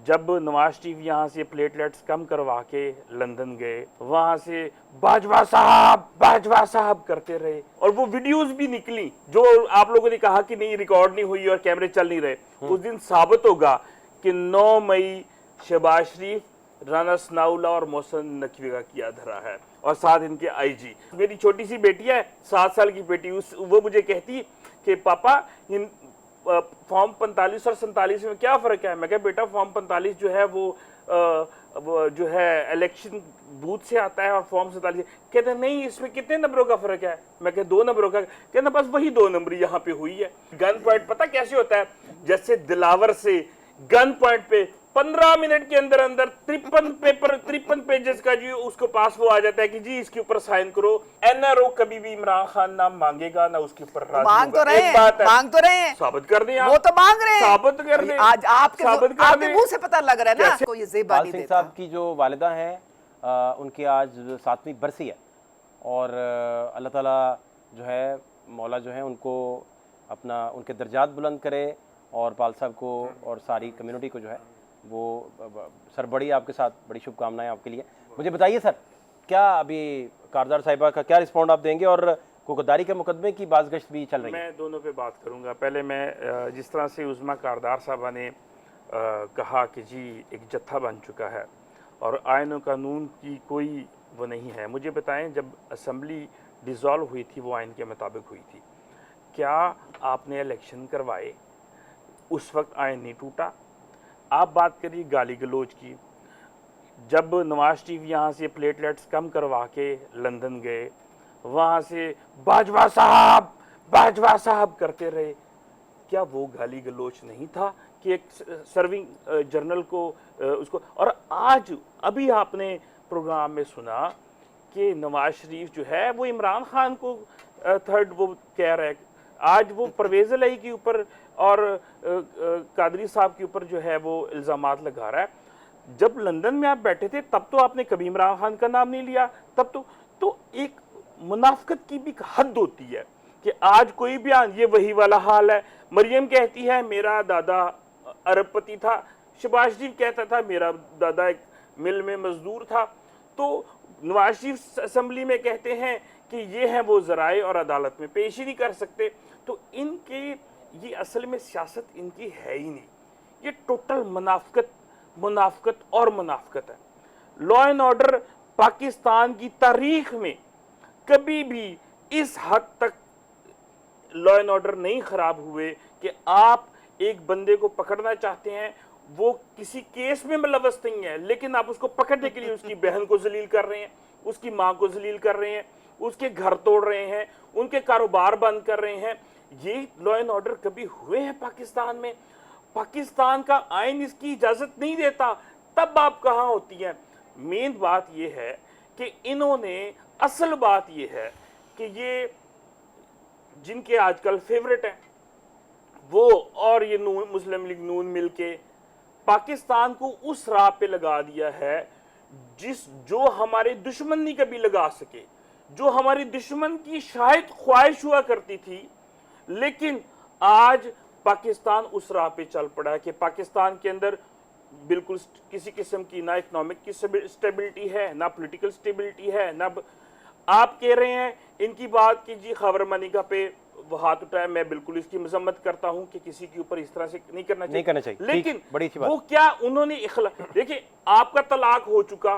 जब नवाज शरीफ यहाँ से प्लेटलेट्स कम करवा के लंदन गए, वहां से बाजवा साहब करते रहे और वो वीडियोस भी निकली जो आप लोगों ने कहा कि नहीं रिकॉर्ड नहीं हुई और कैमरे चल नहीं रहे। उस दिन साबित होगा कि 9 मई शहबाज शरीफ, राना सनाउल्लाह और मोहसिन नकवी का किया धरा है और साथ इनके आईजी। मेरी छोटी सी बेटी है, 7 साल की बेटी, वो मुझे कहती कि पापा इन फॉर्म 45 और 47 में क्या फ़र्क है? मैं कहा बेटा फॉर्म 45 जो है वो जो है इलेक्शन बूथ से आता है और फॉर्म 47। कहते नहीं इसमें कितने नंबरों का फ़र्क है? मैं कहा 2 नंबरों का। कहना बस वही 2 नंबर यहाँ पे हुई है। गन पॉइंट पता कैसे होता है? जैसे दिलावर से गन पॉइंट पे 15 मिनट के अंदर अंदर 53 पेजेस का जी उसको पास वो आ जाता है कि जी इसके ऊपर साइन करो। एनआरओ कभी भी इमरान खान नाम मांगेगा ना उसके ऊपर मांग तो रहे हैं साबित कर दें आप। वो तो मांग रहे हैं, साबित कर दें आज आपके मुंह से पता लग रहा है ना को ये ज़ेबा नहीं देता। साहब की जो वालिदा हैं उनकी आज 7वीं बरसी है और अल्लाह ताला जो है मौला जो है उनको अपना उनके दर्जात बुलंद करे और पाल साहब को और सारी कम्युनिटी को जो है वो सर बड़ी आपके साथ बड़ी शुभकामनाएं आपके लिए। मुझे बताइए सर, क्या अभी कारदार साहिबा का क्या रिस्पॉन्ड आप देंगे और कोकदारी के मुकदमे की बाज़गश्त भी चल रही है? मैं दोनों पे बात करूंगा। पहले मैं जिस तरह से उज़्मा कारदार साहबा ने कहा कि जी एक जत्था बन चुका है और आयन और कानून की कोई वो नहीं है, मुझे बताएं जब असम्बली डिज़ोल्व हुई थी वो आयन के मुताबिक हुई थी, क्या आपने इलेक्शन करवाए? उस वक्त आयन नहीं टूटा। आप बात करिए गाली गलोच की। जब नवाज शरीफ यहाँ से प्लेटलेट्स कम करवा के लंदन गए, वहाँ से बाजवा साहब करते रहे, क्या वो गाली गलोच नहीं था कि एक सर्विंग जर्नल को उसको? और आज अभी आपने प्रोग्राम में सुना कि नवाज शरीफ जो है वो इमरान खान को थर्ड वो कह रहा है। आज वो परवेज़ इलाही के ऊपर और कादरी साहब के ऊपर जो है वो इल्ज़ामात लगा रहा है। जब लंदन में आप बैठे थे तब तो आपने कभी इमरान खान का नाम नहीं लिया। तब तो एक मुनाफिकत की भी हद होती है कि आज कोई बयान, ये वही वाला हाल है। मरियम कहती है मेरा दादा अरबपति था, शहबाज शरीफ कहता था मेरा दादा एक मिल में मजदूर था। तो नवाज शरीफ असम्बली में कहते हैं कि ये हैं वो ज़राए और अदालत में पेश ही नहीं कर सकते। तो इनके ये असल में सियासत इनकी है ही नहीं, ये टोटल मुनाफिकत और मुनाफिकत है। लॉ एंड ऑर्डर पाकिस्तान की तारीख में कभी भी इस हद तक लॉ एंड ऑर्डर नहीं खराब हुए कि आप एक बंदे को पकड़ना चाहते हैं, वो किसी केस में मुलव्वस नहीं है, लेकिन आप उसको पकड़ने के लिए उसकी बहन को जलील कर रहे हैं, उसकी माँ को जलील कर रहे हैं, उसके घर तोड़ रहे हैं, उनके कारोबार बंद कर रहे हैं। ये लॉ एंड ऑर्डर कभी हुए हैं पाकिस्तान में? पाकिस्तान का आइन इसकी इजाजत नहीं देता, तब आप कहाँ होती हैं? मेन बात यह है कि इन्होंने, असल बात यह है कि ये जिनके आजकल फेवरेट हैं वो और ये मुस्लिम लीग नून मिलके पाकिस्तान को उस राह पे लगा दिया है जो हमारे दुश्मन नहीं कभी लगा सके, जो हमारी दुश्मन की शायद ख्वाहिश हुआ करती थी। लेकिन आज पाकिस्तान उस राह पे चल पड़ा है कि पाकिस्तान के अंदर बिल्कुल किसी किस्म की ना इकोनॉमिक की स्टेबिलिटी है, ना पॉलिटिकल स्टेबिलिटी है, ना आप कह रहे हैं इनकी बात की जी खबर मनिका पे वो हाथ उठाए। मैं बिल्कुल इसकी मजम्मत करता हूं कि किसी के ऊपर इस तरह से नहीं करना चाहिए। लेकिन वो क्या उन्होंने देखिए आपका तलाक हो चुका,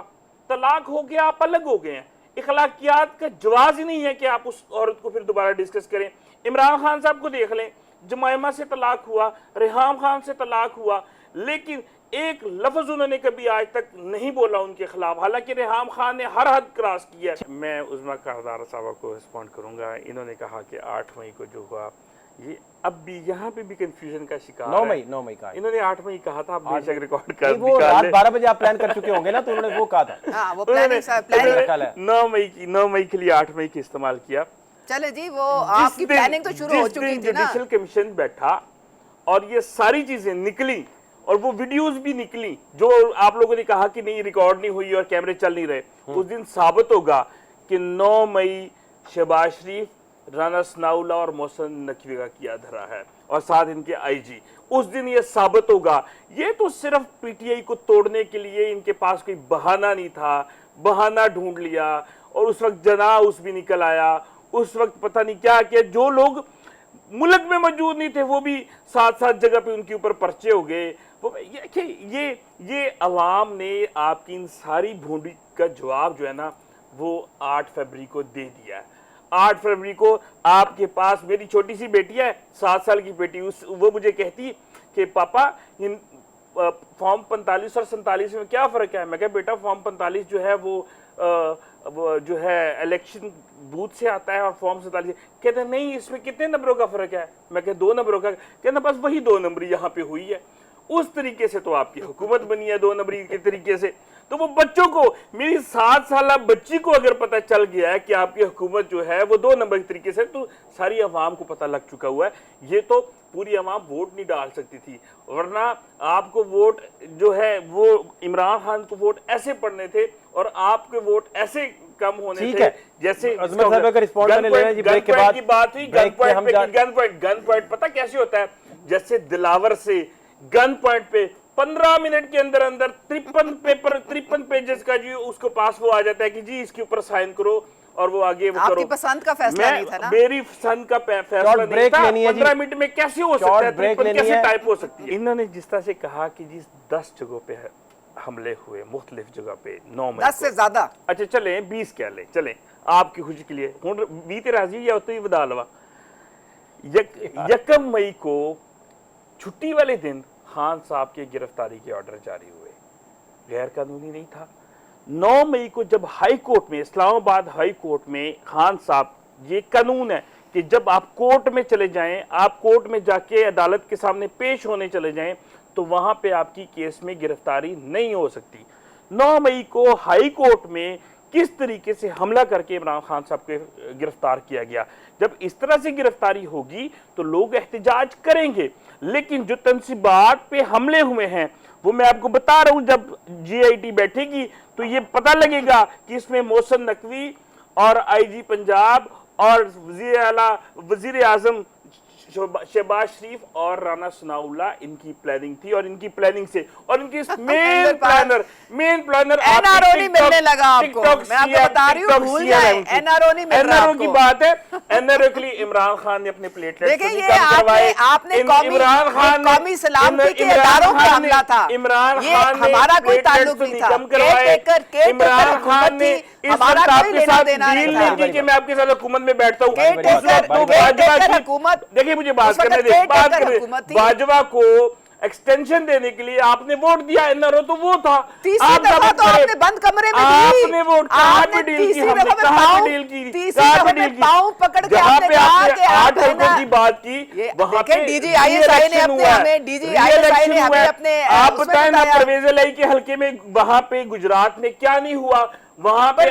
तलाक हो गया, आप अलग हो गए हैं, इखलाकियात का जवाब ही नहीं है कि आप उस औरत को फिर दोबारा डिस्कस करें। इमरान खान साहब को देख लें, जमायमा से तलाक हुआ, रेहाम खान से तलाक हुआ, लेकिन एक लफ्ज उन्होंने कभी आज तक नहीं बोला उनके खिलाफ, हालांकि रेहाम खान ने हर हद क्रॉस किया। मैं उज़्मा कारदार साहब को रिस्पॉन्ड करूंगा। इन्होंने कहा कि 8 मई को जो हुआ, ये अब भी यहाँ पे भी कंफ्यूजन का शिकार 9 मई का इन्होंने 8 मई कहा था। आप बेशक रिकॉर्ड कर वो रात 12 बजे आप प्लान कर चुके होंगे ना, तो उन्होंने वो कहा था। वो प्लानिंग 9 मई के लिए 8 मई की इस्तेमाल किया। चले जी, वो आपकी प्लानिंग तो शुरू हो चुकी थी ना। जुडिशल कमीशन बैठा और ये सारी चीजें निकली और वो वीडियोस भी निकली जो आप लोगों ने कहा कि नहीं रिकॉर्ड नहीं हुई और कैमरे चल नहीं रहे। उस दिन साबित होगा कि 9 मई शहबाज शरीफ, राना सनाउल्लाह और मोहसिन नकवी का किया धरा है और साथ इनके आईजी, उस दिन ये साबित होगा। ये तो सिर्फ पीटीआई को तोड़ने के लिए इनके पास कोई बहाना नहीं था, बहाना ढूंढ लिया और उस वक्त जनाउस भी निकल आया, उस वक्त पता नहीं क्या किया, जो लोग मुल्क में मौजूद नहीं थे वो भी साथ साथ जगह पे उनके ऊपर पर्चे हो गए। वो ये अवाम ने आपकी इन सारी भूंडी का जवाब जो है ना वो 8 फरवरी को दे दिया है। 8 फरवरी को आपके पास मेरी छोटी सी बेटी है, 7 साल की बेटी, वो मुझे कहती कि पापा इन फॉर्म 45 और 47 में क्या फ़र्क है। मैं कहा बेटा फॉर्म 45 जो है वो जो है इलेक्शन बूथ से आता है और फॉर्म 47। कहते नहीं इसमें कितने नंबरों का फ़र्क है। मैं कहा 2 नंबरों का। कहना बस वही 2 नंबरी यहाँ पे हुई है। उस तरीके से तो आपकी हुकूमत बनी है 2 नंबरी के तरीके से। तो वो बच्चों को, मेरी 7 साल बच्ची को अगर पता चल गया है कि आपकी हुकूमत जो है वो 2 नंबर के तरीके से, तो सारी अवाम को पता लग चुका हुआ है। ये तो पूरी अवाम वोट नहीं डाल सकती थी, वरना आपको वोट जो है वो इमरान खान को वोट ऐसे पड़ने थे और आपके वोट ऐसे कम होने थे जैसे अजमत साहब अगर रिस्पॉन्ड करने ले रहे हैं जी, ब्रेक के बाद की बात हुई। गन पॉइंट पता कैसे होता है, जैसे दिलावर से गन पॉइंट पे 15 मिनट के अंदर अंदर 53 पेजेस का जी उसको पास वो आ जाता है कि जी इसके ऊपर साइन करो और वो आगे वो करो। आपकी पसंद का फैसला नहीं था ना? मेरी पसंद का फैसला नहीं था। 15 मिनट में कैसे हो सकता है, 53 कैसे टाइप हो सकती है। इन्होंने जिस तरह से कहा कि जी 10 जगहों पे हमले हुए, मुख्तलिफ जगह पे 9 मई 10 से ज्यादा, अच्छा चलें 20 कह लें, चलें आपकी खुशी के लिए। हुण बीते राजी या उतनी वधा लवा। यकम मई को छुट्टी वाले दिन खान साहब के गिरफ्तारी के ऑर्डर जारी हुए, गैर कानूनी नहीं था। 9 मई को जब हाई कोर्ट में, इस्लामाबाद हाई कोर्ट में खान साहब, ये कानून है कि जब आप कोर्ट में चले जाएं, आप कोर्ट में जाके अदालत के सामने पेश होने चले जाएं तो वहां पे आपकी केस में गिरफ्तारी नहीं हो सकती। 9 मई को हाई कोर्ट में किस तरीके से हमला करके इमरान खान साहब को गिरफ्तार किया गया। जब इस तरह से गिरफ्तारी होगी तो लोग एहतजाज करेंगे, लेकिन जो तनसीबात पे हमले हुए हैं वो मैं आपको बता रहा हूं, जब GIT बैठेगी तो ये पता लगेगा कि इसमें मोहसिन नकवी और IG पंजाब और वजीर आजम शहबाज शरीफ और राना सनाउल्लाह इनकी प्लानिंग थी, और इनकी प्लानिंग से और इनकी मेन प्लानर NRO नहीं मिलने लगा आपको। मैं आपको बता रही हूँ, भूल जाए, NRO नहीं मिल रहा NRO की बात है। NRO के लिए इमरान खान ने अपने प्लेटलेट्स देखिए ये आपने कौमी सलामती के इदारों पे हमला था। इमरान खान ने हमारा कोई ताल्लुक नहीं था। इमरान खान ने इस वक्त आपके साथ डील नहीं की कि मैं आपके साथ हुकूमत में बैठता हूँ। देखिए मुझे बात करने दे, बाजवा को एक्सटेंशन देने के लिए आपने वोट दिया, NRO तो वो था। तीसरी दफा तो आपने बंद कमरे में आपने वोट कहाँ पे डील की, हमने कहाँ पे डील की, कहाँ पे डील की, पाँव पकड़ के आपने कहा कि आप 8 अक्टूबर की बात की, वहाँ पे DGISI ने हमें अपने आप बताएं ना परवेज इलाही के हल्के में वहाँ पे गुजरात में क्या नहीं हुआ। वहां पे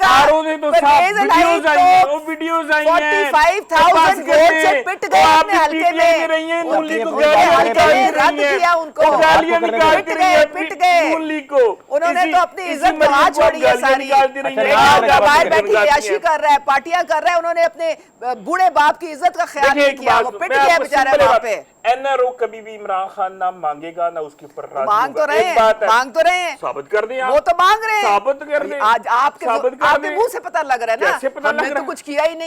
आरओ ने तो वीडियोस आई हैं, वो वीडियोस आई हैं 45,000 वोट से पिट गए अपने हल्के में। रही हैं नूली को, गालियां रद्द किया उनको, गालियां निकालती रही हैं, पिट गए नूली को। उन्होंने तो अपनी इज्जत गंवा छोड़ी है सारी। बाहर बैठी अयाशी कर रहा है, पार्टियां कर रहा है, उन्होंने अपने बूढ़े बाप की इज्जत का ख्याल नहीं किया, वो पिट गया बेचारा वहां पे। NRO कभी भी इमरान खान ना मांगेगा ना उसके ऊपर मांग तो रहे हैं, साबित कर दें, वो तो मांग रहे हैं, साबित कर दें। आज आपके मुंह से पता लग रहा है ना, हमने तो कुछ किया ही नहीं।